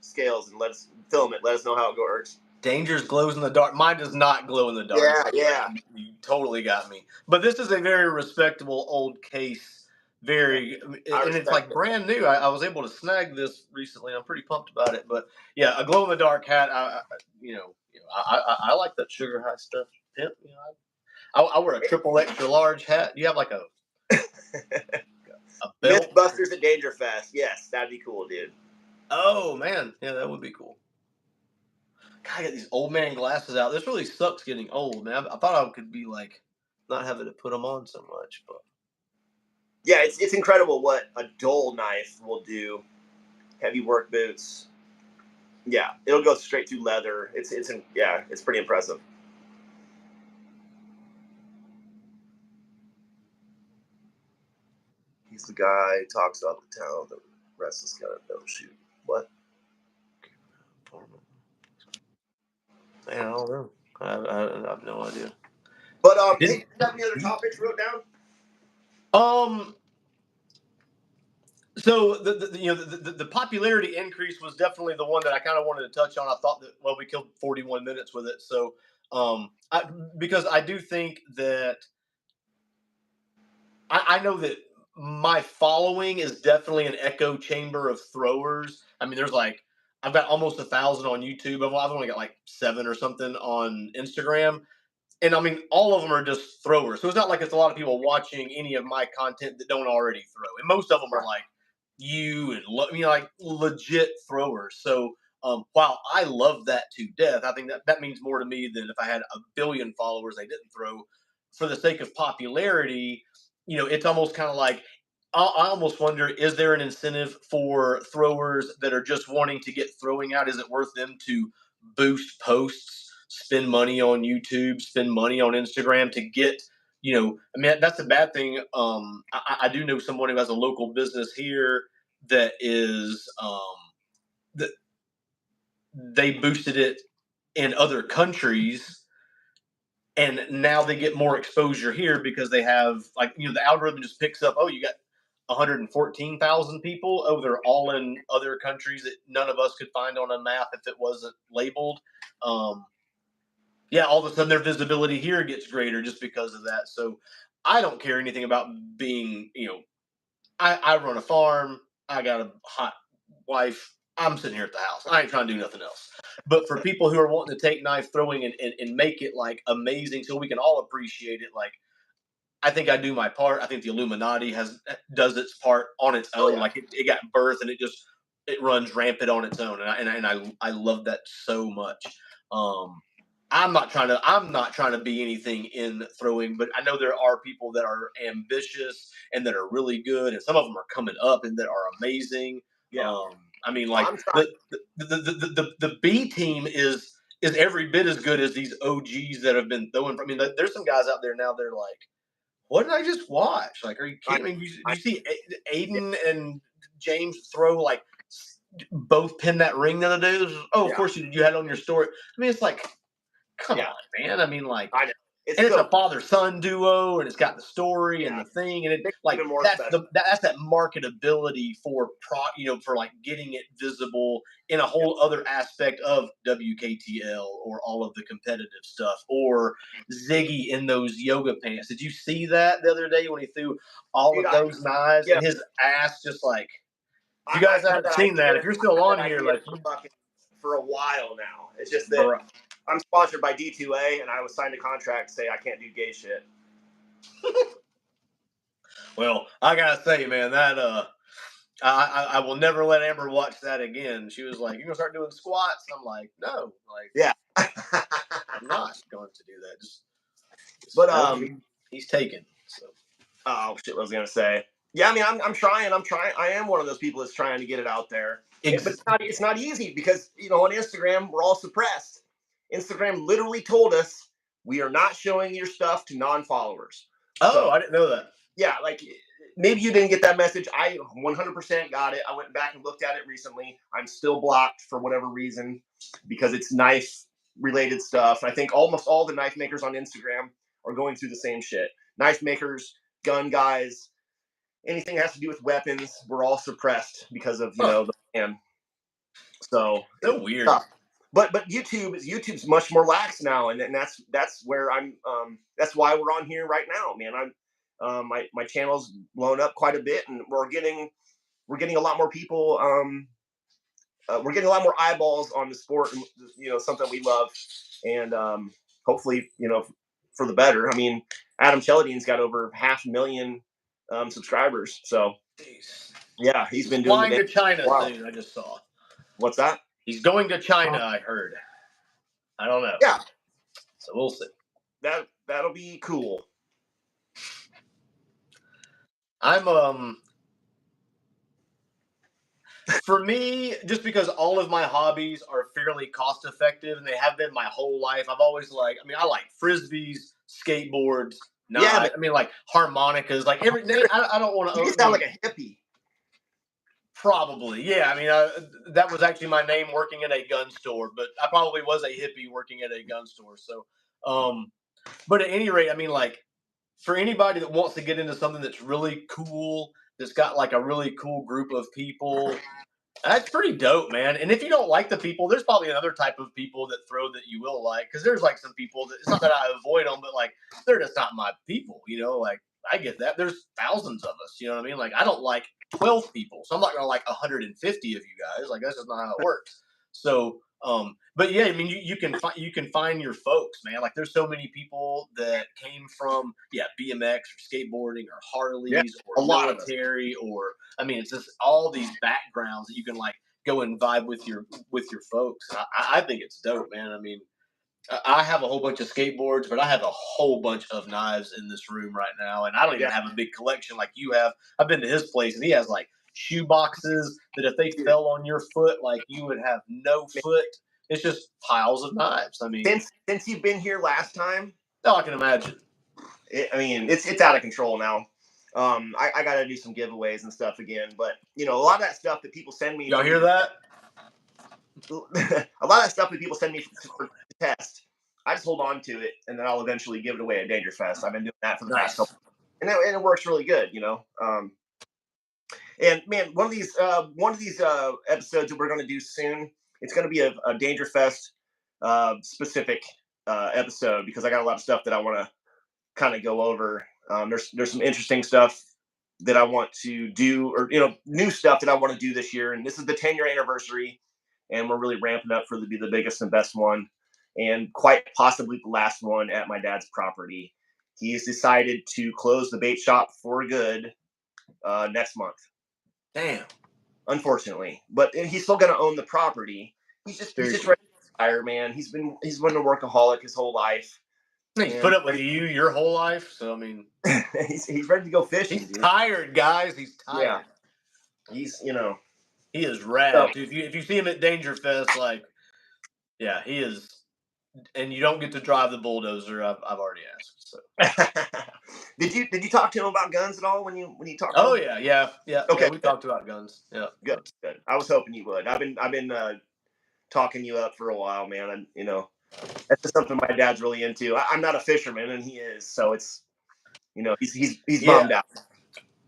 scales and let's film it. Let us know how it works. Danger's glows in the dark. Mine does not glow in the dark. Yeah. You totally got me. But this is a very respectable old case. And it's like brand new. I was able to snag this recently. I'm pretty pumped about it. But yeah, a glow in the dark hat. I like that sugar high stuff. Pimp, I wear a triple extra large hat. You have like a belt? Mythbusters at DangerFest. Yes, that'd be cool, dude. Oh man, yeah, that would be cool. God, I got these old man glasses out. This really sucks getting old, man. I thought I could be like not having to put them on so much, but yeah, it's incredible what a dull knife will do. Heavy work boots. Yeah, it'll go straight through leather. It's pretty impressive. He's the guy who talks about the town. The rest is kind of no shoot. What? Man, I don't know. I have no idea. But do you have any other topics wrote down? So the popularity increase was definitely the one that I kind of wanted to touch on. I thought that we killed 41 minutes with it. So because I do think that I know that my following is definitely an echo chamber of throwers. I mean, there's like I've got almost 1,000 on YouTube. I've only got like 7 or something on Instagram. And I mean, all of them are just throwers. So it's not like it's a lot of people watching any of my content that don't already throw. And most of them are like you and like legit throwers. So while I love that to death, I think that means more to me than if I had 1 billion followers they didn't throw. For the sake of popularity, it's almost kind of like I almost wonder, is there an incentive for throwers that are just wanting to get throwing out? Is it worth them to boost posts, spend money on YouTube, spend money on Instagram to get, I mean, that's a bad thing. I do know someone who has a local business here that is, that they boosted it in other countries. And now they get more exposure here because they have the algorithm just picks up, oh, you got 114,000 people. Oh, they're all in other countries that none of us could find on a map if it wasn't labeled. All of a sudden their visibility here gets greater just because of that. So I don't care anything about being, I run a farm. I got a hot wife. I'm sitting here at the house. I ain't trying to do nothing else. But for people who are wanting to take knife throwing and make it like amazing so we can all appreciate it, like I think I do my part. I think the Illuminati does its part on its own. Like it got birthed and it runs rampant on its own, and I love that so much. I'm not trying to be anything in throwing, but I know there are people that are ambitious and that are really good, and some of them are coming up and that are amazing. Yeah. I mean, like the B team is every bit as good as these OGs that have been throwing. I mean, there's some guys out there now. They're like, what did I just watch? Like, are you kidding me? You see Aiden and James throw like both pin that ring the other day? Of course you had it on your story. I mean, it's like, come on, man. I mean, like, I know. It's a father-son duo, and it's got the story and the thing, and that's that marketability for for like getting it visible in a whole other aspect of WKTL or all of the competitive stuff, or Ziggy in those yoga pants. Did you see that the other day when he threw all of those knives and his ass just like? If you guys haven't seen that, if you're still on here, like for a while now, it's just that. I'm sponsored by D2A, and I was signed a contract to say I can't do gay shit. Well, I gotta say, man, that I will never let Amber watch that again. She was like, "You're gonna start doing squats?" I'm like, "No, I'm not going to do that." But he's taken. So. Oh shit! What was I gonna say? Yeah, I mean, I'm trying. I am one of those people that's trying to get it out there. But it's not easy because on Instagram we're all suppressed. Instagram literally told us we are not showing your stuff to non-followers. Oh, I didn't know that. Yeah, like maybe you didn't get that message. I 100% got it. I went back and looked at it recently. I'm still blocked for whatever reason because it's knife-related stuff. I think almost all the knife makers on Instagram are going through the same shit. Knife makers, gun guys, anything that has to do with weapons, we're all suppressed because of the ban. So weird. But YouTube's much more lax now, and that's where I'm. That's why we're on here right now, man. My channel's blown up quite a bit, and we're getting a lot more people. We're getting a lot more eyeballs on the sport, and something we love, and hopefully for the better. I mean, Adam Cheladine's got over 500,000 subscribers, so yeah, he's been doing flying to China soon. I just saw. What's that? He's going to China. I heard. I don't know. Yeah, so we'll see. That'll be cool. I'm for me, just because all of my hobbies are fairly cost effective and they have been my whole life, I've always I like frisbees, skateboards, knives, like harmonicas, like everything. I don't want to. You sound like a hippie. Probably, yeah. I mean, that was actually my name working at a gun store, but I probably was a hippie working at a gun store. So, but at any rate, I mean, like, for anybody that wants to get into something that's really cool, that's got like a really cool group of people, that's pretty dope, man. And if you don't like the people, there's probably another type of people that you will like, because there's like some people that, it's not that I avoid them, but like they're just not my people, like I get that. There's thousands of us, you know what I mean? Like I don't like 12 people, so I'm not gonna like 150 of you guys. Like that's just not how it works. So, but yeah, I mean, you can find your folks, man. Like there's so many people that came from BMX or skateboarding or Harleys or military, or I mean, it's just all these backgrounds that you can like go and vibe with your folks. I think it's dope, man. I mean, I have a whole bunch of skateboards, but I have a whole bunch of knives in this room right now, and I don't even have a big collection like you have. I've been to his place, and he has like shoe boxes that if they fell on your foot, like you would have no foot. It's just piles of knives. I mean, since you've been here last time, I can imagine. It's out of control now. I got to do some giveaways and stuff again, but a lot of that stuff that people send me. Y'all hear that? A lot of stuff that people send me for test, I just hold on to it, and then I'll eventually give it away at DangerFest. I've been doing that for the past couple, and it works really good, And man, one of these episodes that we're going to do soon, it's going to be a DangerFest specific episode, because I got a lot of stuff that I want to kind of go over. There's some interesting stuff that I want to do, or new stuff that I want to do this year, and this is the 10-year anniversary. And we're really ramping up for the biggest and best one, and quite possibly the last one at my dad's property. He's decided to close the bait shop for good next month. Damn. Unfortunately, but he's still going to own the property. He's just ready to retire, man. He's been a workaholic his whole life. He's put up with you your whole life, so I mean, he's ready to go fishing. He's tired, guys. He's tired. Yeah. He's He is rad. Dude, if you see him at DangerFest, like, yeah, he is. And you don't get to drive the bulldozer. I've already asked. So, did you talk to him about guns at all when you talked? Oh yeah. Okay, we talked about guns. Yeah, good. I was hoping you would. I've been talking you up for a while, man. And that's just something my dad's really into. I'm not a fisherman, and he is. So it's he's bummed out.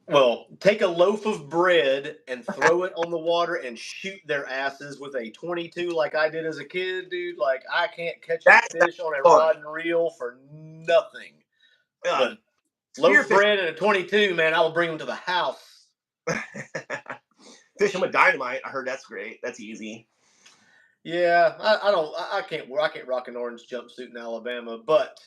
Well, take a loaf of bread and throw it on the water and shoot their asses with a 22 like I did as a kid, dude. Like, I can't catch a fish on a rod and reel for nothing. But loaf of bread and a 22, man, I will bring them to the house. Fishing with dynamite, I heard that's great. That's easy. Yeah, I can't rock an orange jumpsuit in Alabama, but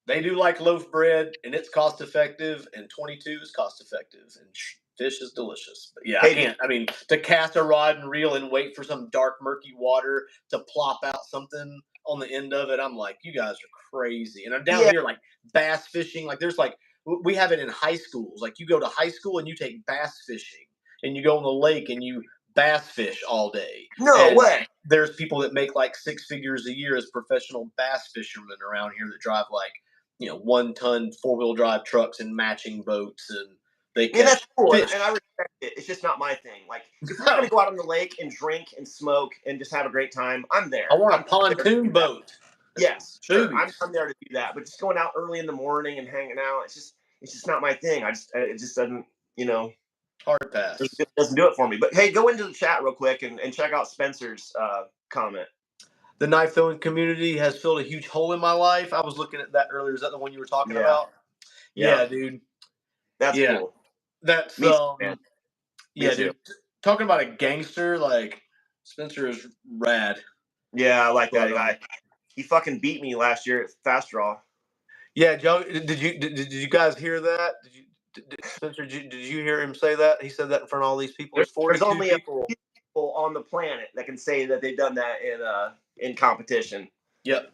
they do like loaf bread, and it's cost effective, and 22 is cost effective, and fish is delicious. But yeah, I can't. I mean, to cast a rod and reel and wait for some dark, murky water to plop out something on the end of it, I'm like, you guys are crazy. And I'm down here like bass fishing. Like there's like, we have it in high schools. Like you go to high school and you take bass fishing, and you go on the lake and you bass fish all day. No way. There's people that make like 6 figures a year as professional bass fishermen around here that drive like, 1-ton 4-wheel drive trucks and matching boats, and they catch that's cool, fish. And I respect it. It's just not my thing. Like, if we're going to go out on the lake and drink and smoke and just have a great time, I'm there. I want a pontoon boat. Yes, sure. I'm there to do that. But just going out early in the morning and hanging out, it's just not my thing. It just doesn't, Hard pass. It doesn't do it for me. But hey, go into the chat real quick and check out Spencer's comment. The knife throwing community has filled a huge hole in my life. I was looking at that earlier. Is that the one you were talking about? Yeah, dude. That's cool. That's Me too, man. Yeah, dude. Talking about a gangster, like Spencer is rad. Yeah, I like that guy. He fucking beat me last year at Fast Draw. Yeah, Joe. Did you guys hear that? Spencer, did you hear him say that? He said that in front of all these people. There's only people on the planet that can say that they've done that in competition. Yep.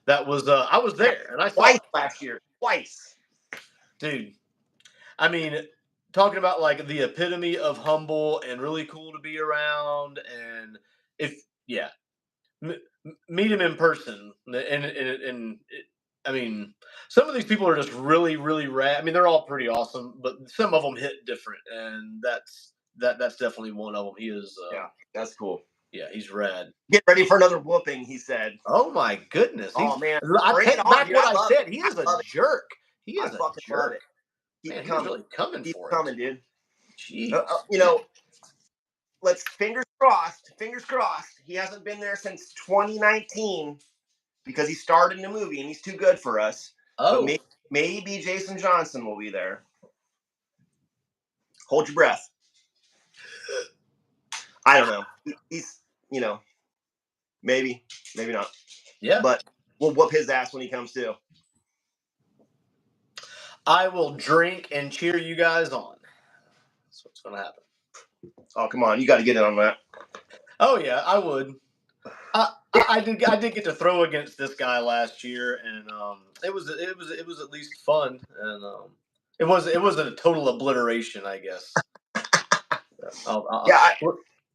That was I was there and I saw twice last year. Twice. Dude. I mean, talking about like the epitome of humble and really cool to be around, and meet him in person, and I mean, some of these people are just really, really rad. I mean, they're all pretty awesome, but some of them hit different, and that's definitely one of them. He is. That's cool. Yeah, he's rad. Get ready for another whooping, he said. Oh my goodness! Man, I take back what I said. He is a jerk. He is a jerk. Keep coming. Really coming Keep for coming, it. Dude. You know, let's fingers crossed. He hasn't been there since 2019 because he starred in the movie and he's too good for us. Oh, but maybe Jason Johnson will be there. Hold your breath. I don't know. He's, maybe not. Yeah, but we'll whoop his ass when he comes too. I will drink and cheer you guys on. That's what's going to happen. Oh, come on. You got to get in on that. Oh, yeah, I would. I did get to throw against this guy last year, and it was at least fun, and it wasn't a total obliteration, I guess.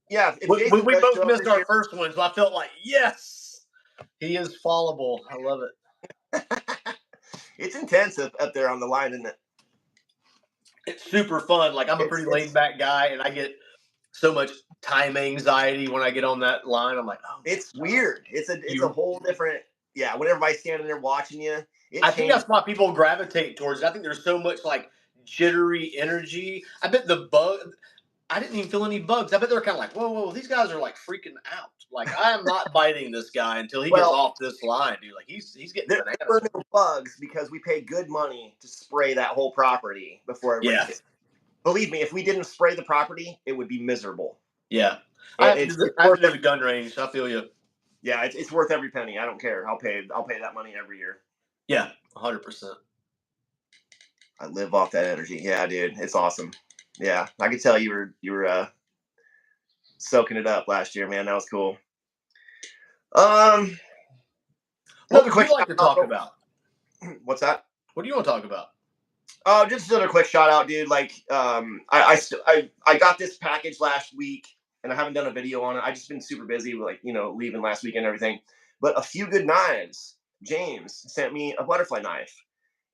We both missed our first one, so I felt like, yes, he is fallable. I love it. It's intense up there on the line, isn't it? It's super fun. Like, I'm a pretty laid back guy, and I get so much time anxiety when I get on that line. I'm like, oh, it's weird. It's a whole different. Yeah, when everybody's standing there watching you, I think that's why people gravitate towards it. I think there's so much like jittery energy. I bet I didn't even feel any bugs. I bet they're kind of like, whoa, these guys are like freaking out. Like, I am not biting this guy until he gets off this line, dude. Like, he's getting bananas. There are no bugs because we pay good money to spray that whole property before everybody gets. Believe me, if we didn't spray the property, it would be miserable. Yeah. I have to do the gun range. I feel you. Yeah, it's worth every penny. I don't care. I'll pay that money every year. Yeah, 100%. I live off that energy. Yeah, dude, it's awesome. Yeah, I could tell you were soaking it up last year, man. That was cool. What would you like to talk about? What's that? What do you want to talk about? Just another quick shout out, dude. Like, I got this package last week, and I haven't done a video on it. I just been super busy with leaving last week and everything. But A Few Good Knives, James sent me a butterfly knife,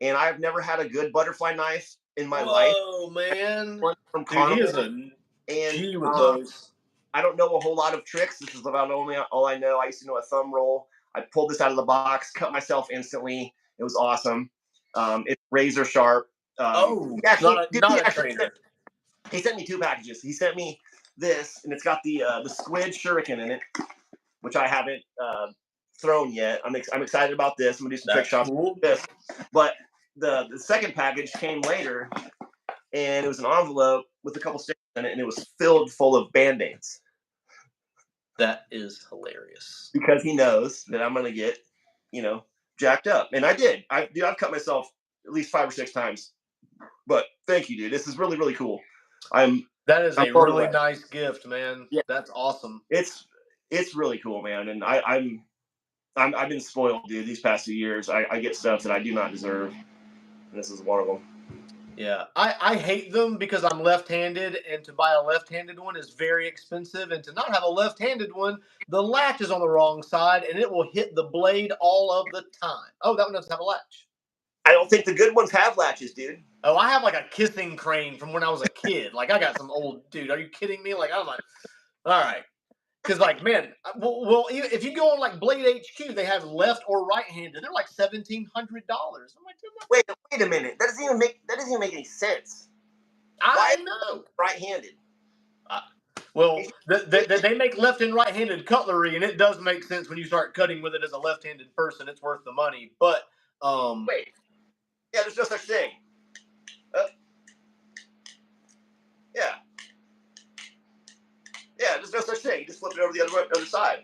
and I've never had a good butterfly knife in my life. Oh man, from dude, he is a G with those. I don't know a whole lot of tricks. This is about all I know. I used to know a thumb roll. I pulled this out of the box, cut myself instantly. It was awesome. It's razor sharp. Not a trainer. He sent me 2 packages. He sent me this, and it's got the squid shuriken in it, which I haven't thrown yet. I'm excited about this. I'm gonna do some trick shots with this. But the second package came later, and it was an envelope with a couple stickers in it, and it was filled full of Band-Aids. That is hilarious. Because he knows that I'm gonna get, jacked up, and I did. I've cut myself at least 5 or 6 times. But thank you, dude. This is really, really cool. That is a really nice gift, man. Yeah. That's awesome. It's really cool, man. And I've been spoiled, dude. These past 2 years, I get stuff that I do not deserve, and this is one of them. Yeah, I hate them because I'm left-handed, and to buy a left-handed one is very expensive, and to not have a left-handed one, the latch is on the wrong side, and it will hit the blade all of the time. Oh, that one doesn't have a latch. I don't think the good ones have latches, dude. Oh, I have like a kissing crane from when I was a kid. Like, I got some old dude. Are you kidding me? Like, I'm like, all right. Because, like, man, well, if you go on like Blade HQ, they have left or right-handed. They're like $1,700. I'm like, wait a minute. That doesn't even make any sense. I know. Right-handed. Well, they make left and right-handed cutlery, and it does make sense when you start cutting with it as a left-handed person. It's worth the money. But wait, yeah, there's no such thing. Yeah, there's no such thing. You just flip it over the other side.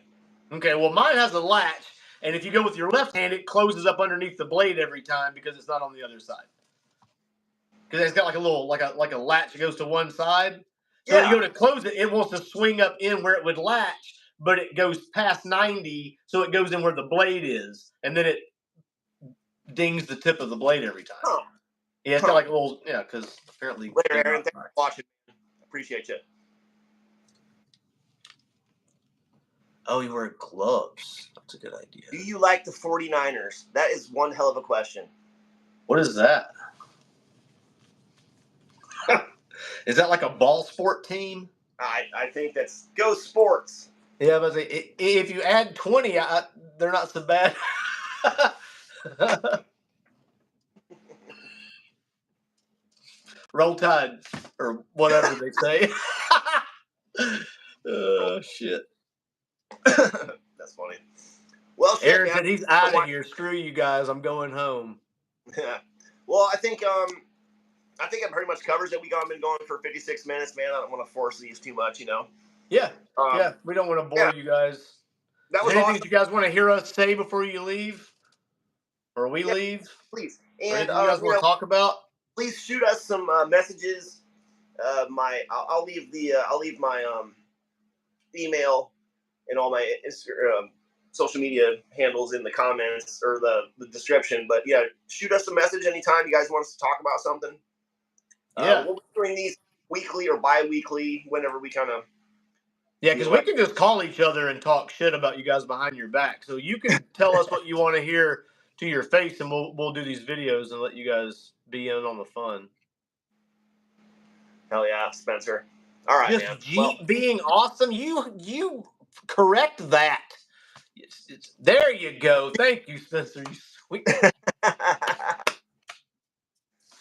Okay, well, mine has a latch, and if you go with your left hand, it closes up underneath the blade every time because it's not on the other side. Because it's got like a little like a latch that goes to one side. So when you go to close it, it wants to swing up in where it would latch, but it goes past 90, so it goes in where the blade is, and then it dings the tip of the blade every time. Huh. Yeah, it's got like a little, because apparently. Later, Aaron. Thanks for watching. Appreciate you. Oh, you wear gloves. That's a good idea. Do you like the 49ers? That is one hell of a question. What is that? Is that like a ball sport team? I think that's Go Sports. Yeah, but if you add 20, they're not so bad. Roll Tide, or whatever they say. Oh, shit. That's funny. Well, shit, Aaron said he's out of here. Screw you guys. I'm going home. Yeah. Well, I think it pretty much covers it. We've been going for 56 minutes, man. I don't want to force these too much, Yeah. We don't want to bore you guys. That was anything that you guys want to hear us say before you leave? Or we leave? Please. And anything you guys want to talk about? Please shoot us some messages. I'll leave my email and all my social media handles in the comments or the description. But yeah, shoot us a message anytime you guys want us to talk about something. Yeah. We'll be doing these weekly or bi-weekly whenever we kind of. Yeah, because we can just call each other and talk shit about you guys behind your back. So you can tell us what you want to hear to your face, and we'll do these videos and let you guys be in on the fun. Hell yeah, Spencer. All right, just man. Jeep being awesome. You correct that. There you go. Thank you, Spencer. You sweet.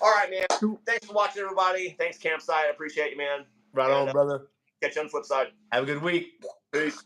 All right, man. Thanks for watching, everybody. Thanks, Campsite. I appreciate you, man. Right on, brother. Catch you on the flip side. Have a good week. Peace.